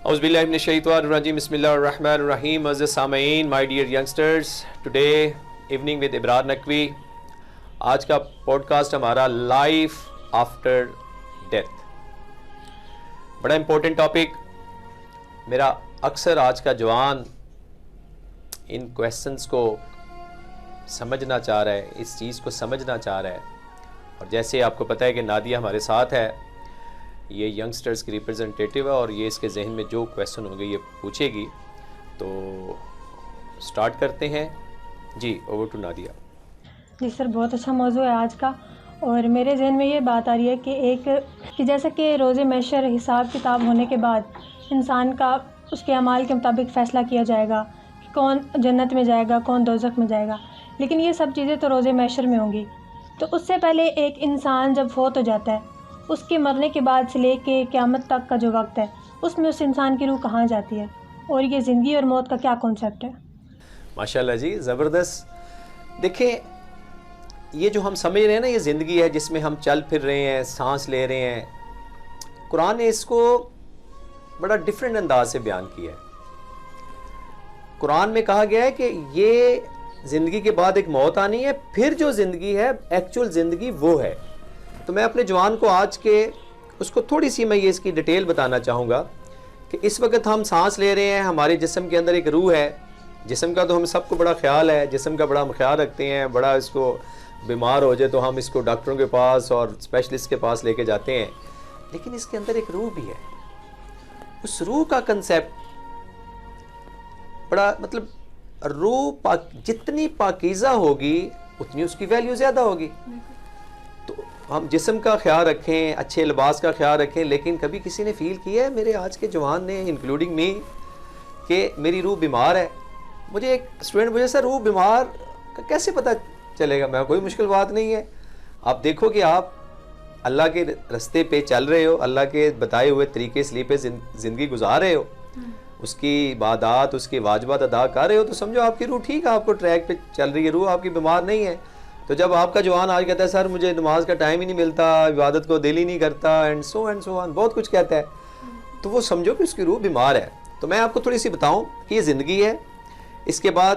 اعوذ باللہ من الشیطان الرجیم بسم اللہ الرحمن الرحیم. عزیز سامعین, my dear youngsters, today evening with Abrar Naqvi. آج کا پوڈ کاسٹ ہمارا لائف آفٹر ڈیتھ. بڑا امپورٹنٹ ٹاپک. میرا اکثر آج کا جوان ان کویسچنس کو سمجھنا چاہ رہا ہے, اس چیز کو سمجھنا چاہ رہا ہے. اور جیسے آپ کو پتہ ہے کہ نادیہ ہمارے ساتھ ہے, یہ ینگسٹرز کی ریپرزنٹیٹیو ہے, اور یہ اس کے ذہن میں جو کویسچن ہوں گے یہ پوچھے گی. تو سٹارٹ کرتے ہیں. جی, اوور ٹو نادیہ. جی سر, بہت اچھا موضوع ہے آج کا. اور میرے ذہن میں یہ بات آ رہی ہے کہ جیسا کہ روز محشر حساب کتاب ہونے کے بعد انسان کا اس کے اعمال کے مطابق فیصلہ کیا جائے گا کہ کون جنت میں جائے گا, کون دوزخ میں جائے گا. لیکن یہ سب چیزیں تو روز محشر میں ہوں گی. تو اس سے پہلے ایک انسان جب فوت ہو جاتا ہے, اس کے مرنے کے بعد سے لے کے قیامت تک کا جو وقت ہے, اس میں اس انسان کی روح کہاں جاتی ہے, اور یہ زندگی اور موت کا کیا کانسیپٹ ہے؟ ماشاءاللہ جی, زبردست. دیکھیں, یہ جو ہم سمجھ رہے ہیں نا, یہ زندگی ہے جس میں ہم چل پھر رہے ہیں, سانس لے رہے ہیں. قرآن نے اس کو بڑا ڈیفرنٹ انداز سے بیان کیا ہے. قرآن میں کہا گیا ہے کہ یہ زندگی کے بعد ایک موت آنی ہے, پھر جو زندگی ہے ایکچول زندگی وہ ہے. تو میں اپنے جوان کو آج کے اس کو تھوڑی سی میں یہ اس کی ڈیٹیل بتانا چاہوں گا کہ اس وقت ہم سانس لے رہے ہیں, ہمارے جسم کے اندر ایک روح ہے. جسم کا تو ہم سب کو بڑا خیال ہے, جسم کا بڑا ہم خیال رکھتے ہیں. بڑا اس کو بیمار ہو جائے تو ہم اس کو ڈاکٹروں کے پاس اور اسپیشلسٹ کے پاس لے کے جاتے ہیں. لیکن اس کے اندر ایک روح بھی ہے. اس روح کا کنسیپٹ بڑا, مطلب روح جتنی پاکیزہ ہوگی اتنی اس کی ویلیو زیادہ ہوگی. تو ہم جسم کا خیال رکھیں, اچھے لباس کا خیال رکھیں, لیکن کبھی کسی نے فیل کیا ہے, میرے آج کے جوان نے انکلوڈنگ می, کہ میری روح بیمار ہے. مجھے ایک اسٹوڈنٹ مجھے سر روح بیمار کا کیسے پتہ چلے گا؟ میں کوئی مشکل بات نہیں ہے. آپ دیکھو کہ آپ اللہ کے رستے پہ چل رہے ہو, اللہ کے بتائے ہوئے طریقے سے پہ زندگی گزار رہے ہو, اس کی عبادات, اس کے واجبات ادا کر رہے ہو, تو سمجھو آپ کی روح ٹھیک ہے, آپ کو ٹریک پہ چل رہی ہے, روح آپ کی بیمار نہیں ہے. تو جب آپ کا جوان آج کہتا ہے سر مجھے نماز کا ٹائم ہی نہیں ملتا, عبادت کو دل ہی نہیں کرتا, اینڈ سو آن, بہت کچھ کہتا ہے, تو وہ سمجھو کہ اس کی روح بیمار ہے. تو میں آپ کو تھوڑی سی بتاؤں کہ یہ زندگی ہے. اس کے بعد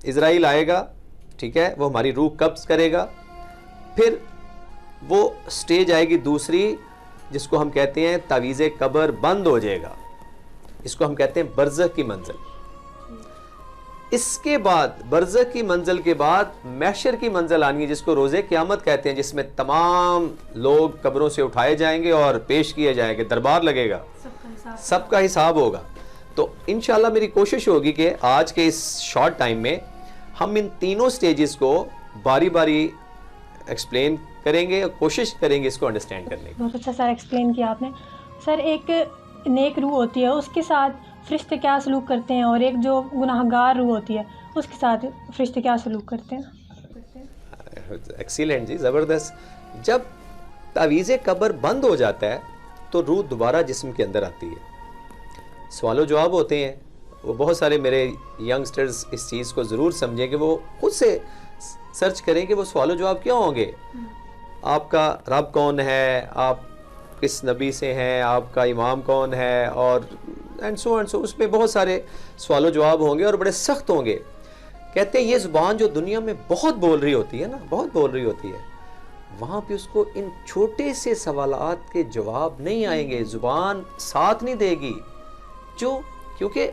اسرائیل آئے گا, ٹھیک ہے, وہ ہماری روح قبض کرے گا. پھر وہ سٹیج آئے گی دوسری, جس کو ہم کہتے ہیں تعویذ قبر بند ہو جائے گا. اس کو ہم کہتے ہیں برزخ کی منزل. اس کے بعد برزخ کی منزل کے بعد محشر کی منزل آنی ہے, جس کو روز قیامت کہتے ہیں, جس میں تمام لوگ قبروں سے اٹھائے جائیں گے اور پیش کیے جائیں گے, دربار لگے گا, سب کا حساب ہوگا. تو انشاءاللہ میری کوشش ہوگی کہ آج کے اس شارٹ ٹائم میں ہم ان تینوں سٹیجز کو باری باری ایکسپلین کریں گے, اور کوشش کریں گے اس کو انڈرسٹینڈ کرنے کی. بہت اچھا سر ایکسپلین کیا آپ نے. سر, ایک نیک روح ہوتی ہے, اس کے ساتھ فرشتے کیا سلوک کرتے ہیں, اور ایک جو گناہ گار روح ہوتی ہے اس کے ساتھ فرشتے کیا سلوک کرتے ہیں؟ ایکسیلنٹ جی, زبردست. جب تعویذ قبر بند ہو جاتا ہے تو روح دوبارہ جسم کے اندر آتی ہے. سوال و جواب ہوتے ہیں, وہ بہت سارے میرے ینگسٹرز اس چیز کو ضرور سمجھیں کہ وہ خود سے سرچ کریں کہ وہ سوال و جواب کیوں ہوں گے. آپ کا رب کون ہے, آپ کس نبی سے ہیں, آپ کا امام کون ہے, اور اینڈ سو اس میں بہت سارے سوال و جواب ہوں گے, اور بڑے سخت ہوں گے. کہتے ہیں یہ زبان جو دنیا میں بہت بول رہی ہوتی ہے نا, بہت بول رہی ہوتی ہے, وہاں پہ اس کو ان چھوٹے سے سوالات کے جواب نہیں آئیں گے, زبان ساتھ نہیں دے گی. کیونکہ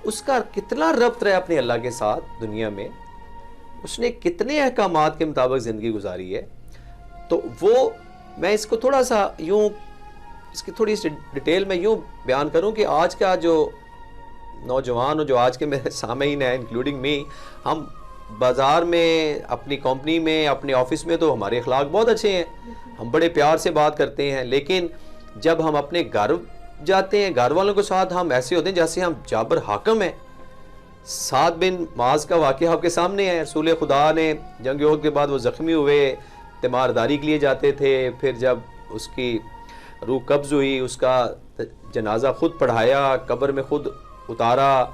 اس کا کتنا ربط رہا اپنے اللہ کے ساتھ دنیا میں, اس نے کتنے احکامات کے مطابق زندگی گزاری ہے. تو وہ میں اس کو تھوڑا سا یوں, اس کی تھوڑی سی ڈیٹیل میں یوں بیان کروں کہ آج کا جو نوجوان ہو, جو آج کے میرے سامعین ہیں انکلوڈنگ می, ہم بازار میں, اپنی کمپنی میں, اپنے آفس میں تو ہمارے اخلاق بہت اچھے ہیں, ہم بڑے پیار سے بات کرتے ہیں. لیکن جب ہم اپنے گھر جاتے ہیں, گھر والوں کے ساتھ ہم ایسے ہوتے ہیں جیسے ہم جابر حاکم ہیں. سعد بن معاذ کا واقعہ آپ کے سامنے ہے. رسول خدا نے جنگ احد کے بعد وہ زخمی ہوئے, تیمارداری کے لیے جاتے تھے. پھر جب اس کی روح قبض ہوئی, اس کا جنازہ خود پڑھایا, قبر میں خود اتارا.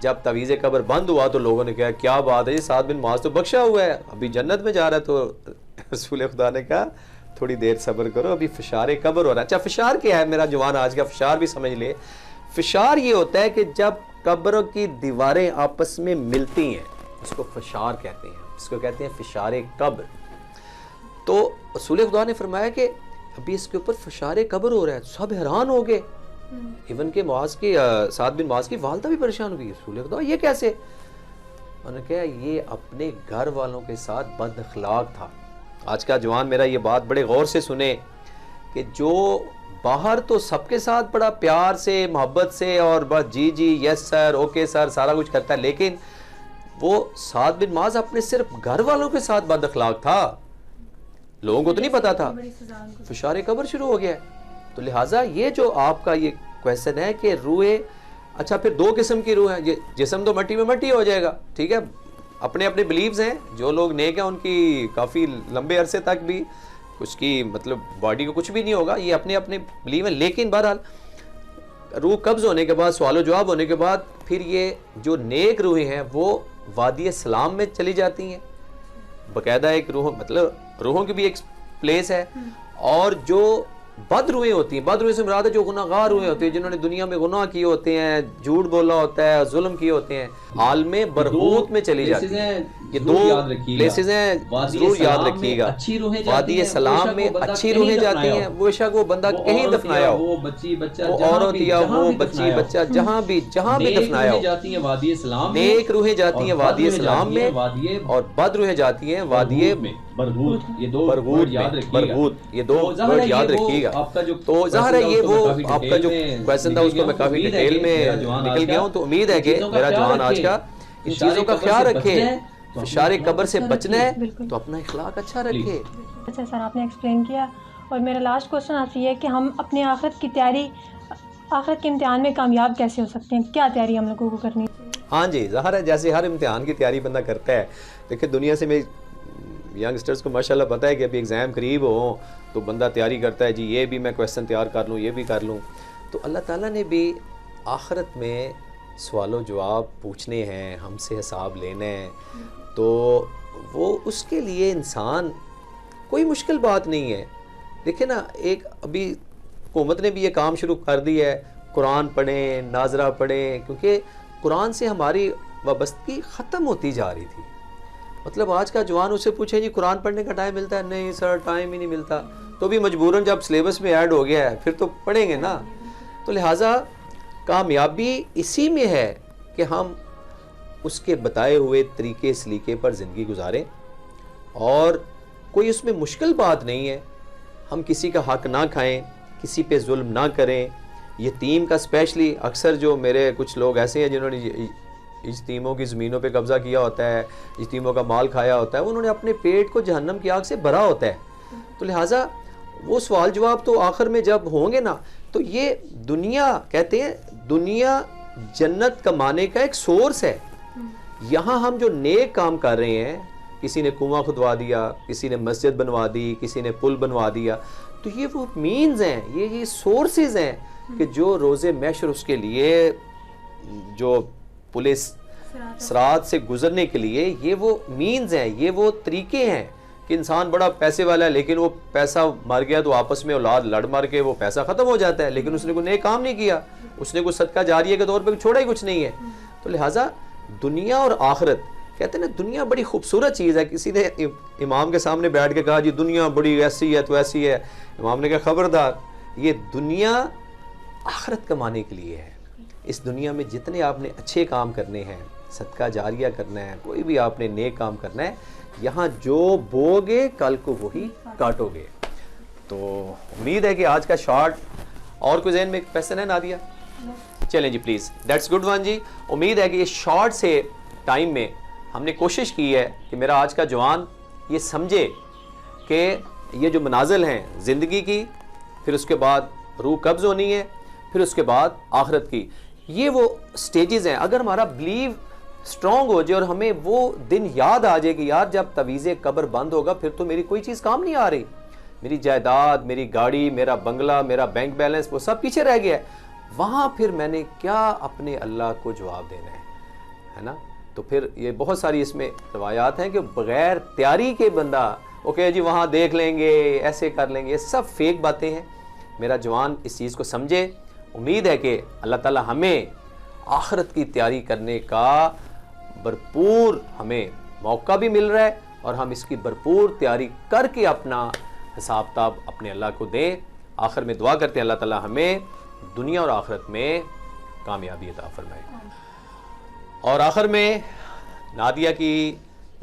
جب تعویذ قبر بند ہوا تو لوگوں نے کہا کیا بات ہے, سعد بن معاذ تو بخشا ہوا ہے, ابھی جنت میں جا رہا ہے. تو رسول خدا نے کہا تھوڑی دیر صبر کرو, ابھی فشار قبر ہو رہا ہے. اچھا, فشار کیا ہے میرا جوان آج کا؟ فشار بھی سمجھ لے. فشار یہ ہوتا ہے کہ جب قبر کی دیواریں آپس میں ملتی ہیں، اس کو فشار کہتے ہیں، اس کو کہتے ہیں فشار قبر. تو رسول خدا نے فرمایا کہ ابھی اس کے اوپر فشار قبر ہو رہا ہے. سب حیران ہو گئے، ایون کہ معاذ کی سعد بن معاذ کی والدہ بھی پریشان ہوئی. رسول خدا یہ کیسے؟ انہوں نے کہا یہ اپنے گھر والوں کے ساتھ بد اخلاق تھا. آج کا جوان میرا یہ بات بڑے غور سے سنے کہ جو باہر تو سب کے ساتھ بڑا پیار سے محبت سے اور بس جی جی یس سر اوکے سر سارا کچھ کرتا ہے، لیکن وہ سعد بن معاذ اپنے صرف گھر والوں کے ساتھ بد اخلاق تھا، لوگوں کو تو نہیں پتا تھا. فشار قبر شروع ہو گیا. تو لہٰذا یہ جو آپ کا یہ کویسچن ہے کہ روح، اچھا پھر دو قسم کی روح ہے. جسم تو مٹی میں مٹی ہو جائے گا، ٹھیک ہے، اپنے اپنے بلیوز ہیں. جو لوگ نیک ہیں ان کی کافی لمبے عرصے تک بھی اس کی مطلب باڈی کو کچھ بھی نہیں ہوگا، یہ اپنے اپنے بلیو ہیں. لیکن بہرحال روح قبض ہونے کے بعد، سوال و جواب ہونے کے بعد، پھر یہ جو نیک روحیں ہیں وہ وادی سلام میں چلی جاتی ہیں. باقاعدہ ایک روح، مطلب روحوں کی بھی ایک پلیس ہے. اور جو بد روحیں ہوتی ہیں، بد روحیں سے مراد ہے جو گناہ گار روحیں ہوتی ہیں، جنہوں نے دنیا میں گناہ کیے ہوتے ہیں، جھوٹ بولا ہوتا ہے، ظلم کیے ہوتے ہیں، عالم برہوت میں چلی جاتی ہیں. یہ دو پلیسز ہیں، ضرور یاد رکھیے گا. وادی سلام میں اچھی روحیں جاتی ہیں، بے شک وہ بندہ کہیں دفنایا ہو، وہ عورت یا وہ بچی بچہ جہاں بھی دفنایا ہو. نیک روحیں جاتی ہیں وادی سلام میں، اور بد روحیں جاتی ہیں وادی برہوت. یہ دو ورڈ یاد رکھیے گا. تو ظاہر ہے یہ وہ آپ کا جو کویسچن تھا اس کو میں کافی ڈیٹیل میں نکل گیا ہوں. تو امید ہے کہ میرا جوان آج کا ان چیزوں کا خیال رکھے. فشار قبر سے بچنا ہے تو اپنا اخلاق اچھا رکھے. اچھا سر، آپ نے ایکسپلین کیا. اور میرا لاسٹ کویسچن آپ سے یہ ہے کہ ہم اپنے آخرت کی تیاری، آخرت کے امتحان میں کامیاب کیسے ہو سکتے ہیں؟ کیا تیاری ہم لوگوں کو کرنی چاہیے؟ ہاں جی، ظاہر ہے جیسے ہر امتحان کی تیاری بندہ کرتا ہے. دیکھیں دنیا سے میں ینگسٹرز کو ماشاءاللہ پتہ ہے کہ ابھی ایگزام قریب ہوں تو بندہ تیاری کرتا ہے، جی یہ بھی میں کویسچن تیار کر لوں، یہ بھی کر لوں. تو اللہ تعالیٰ نے بھی آخرت میں سوال و جواب پوچھنے ہیں، ہم سے حساب لینا ہے. تو وہ اس کے لیے انسان کوئی مشکل بات نہیں ہے. دیکھیں نا، ایک ابھی حکومت نے بھی یہ کام شروع کر دیا ہے، قرآن پڑھیں، ناظرہ پڑھیں، کیونکہ قرآن سے ہماری وابستگی ختم ہوتی جا رہی تھی. مطلب آج کا جوان اسے پوچھیں جی قرآن پڑھنے کا ٹائم ملتا ہے؟ نہیں سر ٹائم ہی نہیں ملتا. تو بھی مجبوراً جب سلیبس میں ایڈ ہو گیا ہے پھر تو پڑھیں گے نا. تو لہٰذا کامیابی اسی میں ہے کہ ہم اس کے بتائے ہوئے طریقے سلیقے پر زندگی گزاریں، اور کوئی اس میں مشکل بات نہیں ہے. ہم کسی کا حق نہ کھائیں، کسی پہ ظلم نہ کریں. یتیم کا اسپیشلی اکثر جو میرے کچھ لوگ ایسے ہیں جنہوں نے یتیموں کی زمینوں پہ قبضہ کیا ہوتا ہے، یتیموں کا مال کھایا ہوتا ہے، انہوں نے اپنے پیٹ کو جہنم کی آگ سے بھرا ہوتا ہے. تو لہٰذا وہ سوال جواب تو آخر میں جب ہوں گے نا، تو یہ دنیا کہتے ہیں دنیا جنت کمانے کا ایک سورس ہے. یہاں ہم جو نیک کام کر رہے ہیں، کسی نے کنواں کھدوا دیا، کسی نے مسجد بنوا دی، کسی نے پل بنوا دیا، تو یہ وہ مینز ہیں، یہ سورسز ہیں کہ جو روز محشر اس کے لیے جو پولیس صراط سے گزرنے کے لیے یہ وہ مینز ہیں، یہ وہ طریقے ہیں کہ انسان بڑا پیسے والا ہے لیکن وہ پیسہ مر گیا تو آپس میں اولاد لڑ مر کے وہ پیسہ ختم ہو جاتا ہے، لیکن اس نے کوئی نیک کام نہیں کیا، اس نے کوئی صدقہ جاریہ کے طور پہ چھوڑا ہی کچھ نہیں ہے. تو لہٰذا دنیا اور آخرت کہتے ہیں نا، دنیا بڑی خوبصورت چیز ہے. کسی نے امام کے سامنے بیٹھ کے کہا جی دنیا بڑی ایسی ہے تو ایسی ہے. امام نے کہا خبردار، یہ دنیا آخرت کمانے کے لیے ہے. اس دنیا میں جتنے آپ نے اچھے کام کرنے ہیں، صدقہ جاریہ کرنا ہے، کوئی بھی آپ نے نیک کام کرنا ہے، یہاں جو بوگے کل کو وہی کاٹو گے. تو امید ہے کہ آج کا شارٹ، اور کوئی ذہن میں کویسچن ہے نادیہ؟ چلیں جی پلیز، دیٹس گڈ ون جی. امید ہے کہ یہ شارٹ سے ٹائم میں ہم نے کوشش کی ہے کہ میرا آج کا جوان یہ سمجھے کہ یہ جو منازل ہیں زندگی کی، پھر اس کے بعد روح قبض ہونی ہے، پھر اس کے بعد آخرت کی، یہ وہ سٹیجز ہیں. اگر ہمارا بلیو سٹرونگ ہو جائے اور ہمیں وہ دن یاد آ جائے کہ یار جب تعویذ قبر بند ہوگا پھر تو میری کوئی چیز کام نہیں آ رہی، میری جائیداد، میری گاڑی، میرا بنگلہ، میرا بینک بیلنس وہ سب پیچھے رہ گیا ہے، وہاں پھر میں نے کیا اپنے اللہ کو جواب دینا ہے نا. تو پھر یہ بہت ساری اس میں روایات ہیں کہ بغیر تیاری کے بندہ اوکے جی وہاں دیکھ لیں گے، ایسے کر لیں گے، یہ سب فیک باتیں ہیں. میرا جوان اس چیز کو سمجھے امید ہے کہ اللہ تعالیٰ ہمیں آخرت کی تیاری کرنے کا بھرپور ہمیں موقع بھی مل رہا ہے اور ہم اس کی بھرپور تیاری کر کے اپنا حساب کتاب اپنے اللہ کو دیں. آخر میں دعا کرتے ہیں اللہ تعالیٰ ہمیں دنیا اور آخرت میں کامیابی عطا فرمائے. اور آخر میں نادیہ کی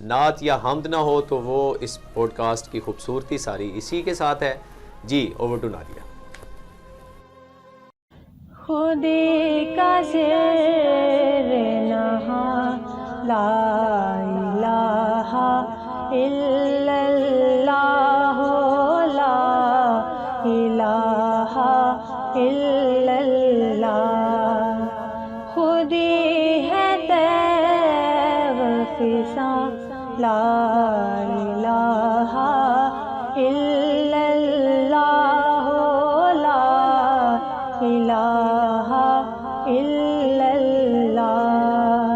نعت یا حمد نہ ہو تو وہ اس پوڈ کاسٹ کی خوبصورتی ساری اسی کے ساتھ ہے. G over to Nadia. خودی کا سر نہاں لا الہ الا اللہ لا الہ الا اللہ. خودی ہے تیغ فساں لا الہ الا اللہ لا الہ الا اللہ.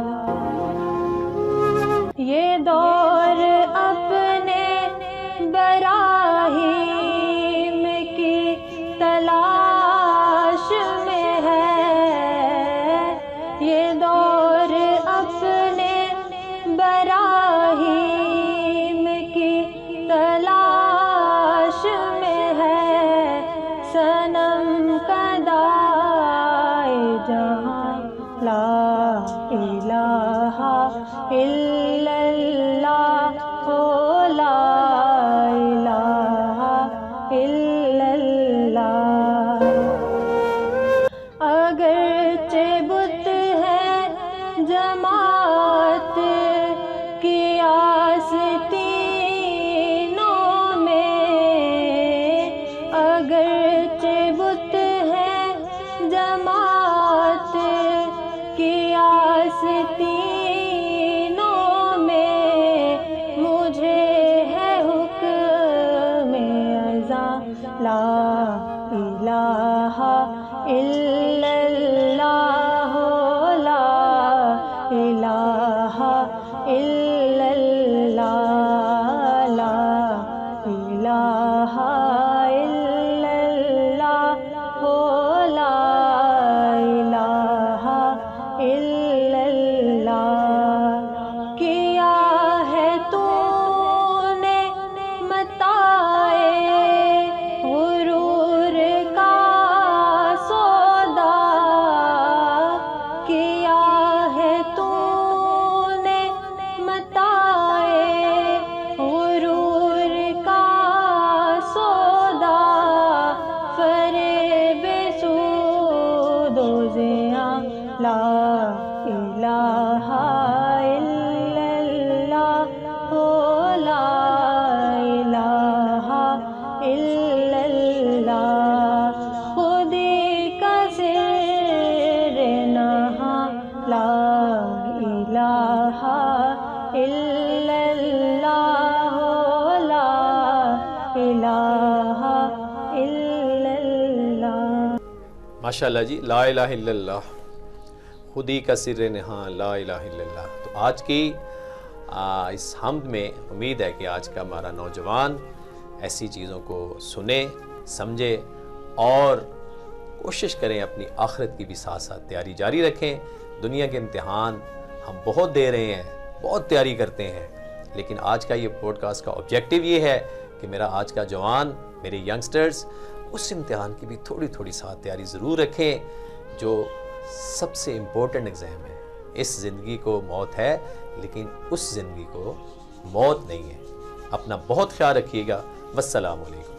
یہ دور اپنے براہیم کی تلاش میں ہے. یہ دور اپنے براہیم کی تلاش میں ہے. صنم کا دائے جہاں لا الہ الا اللہ لا الہ الا اللہ. اگرچہ بت ہے جماعت کی آستینوں میں, اگرچہ بت ہے جماعت کی آستینوں میں, مجھے ہے حکم ازاں لا الہ الا اللہ لا الہ الا اللہ لا الہ الا اللہ لا الہ الا اللہ. کیا ہے تو نے متاع غرور کا سودا, کیا ہے تو نے متاع غرور کا سودا. فریب سود و زیاں لا الہ الا اللہ لا الہ الا اللہ. خودی کا سر نہاں لا الہ الا اللہ لا الہ الا اللہ. ماشاء اللہ جی, لا الہ الا اللہ, خودی کا سر نہاں لا الہ الا اللہ. تو آج کی اس حمد میں امید ہے کہ آج کا ہمارا نوجوان ایسی چیزوں کو سنے, سمجھے اور کوشش کریں اپنی آخرت کی بھی ساتھ ساتھ تیاری جاری رکھیں. دنیا کے امتحان ہم بہت دے رہے ہیں, بہت تیاری کرتے ہیں, لیکن آج کا یہ پوڈ کاسٹ کا آبجیکٹیو یہ ہے کہ میرا آج کا جوان, میرے ینگسٹرز اس امتحان کی بھی تھوڑی تھوڑی ساتھ تیاری ضرور رکھیں جو سب سے امپورٹنٹ ایگزام ہے. اس زندگی کو موت ہے لیکن اس زندگی کو موت نہیں ہے. اپنا بہت خیال رکھیے گا. والسلام علیکم.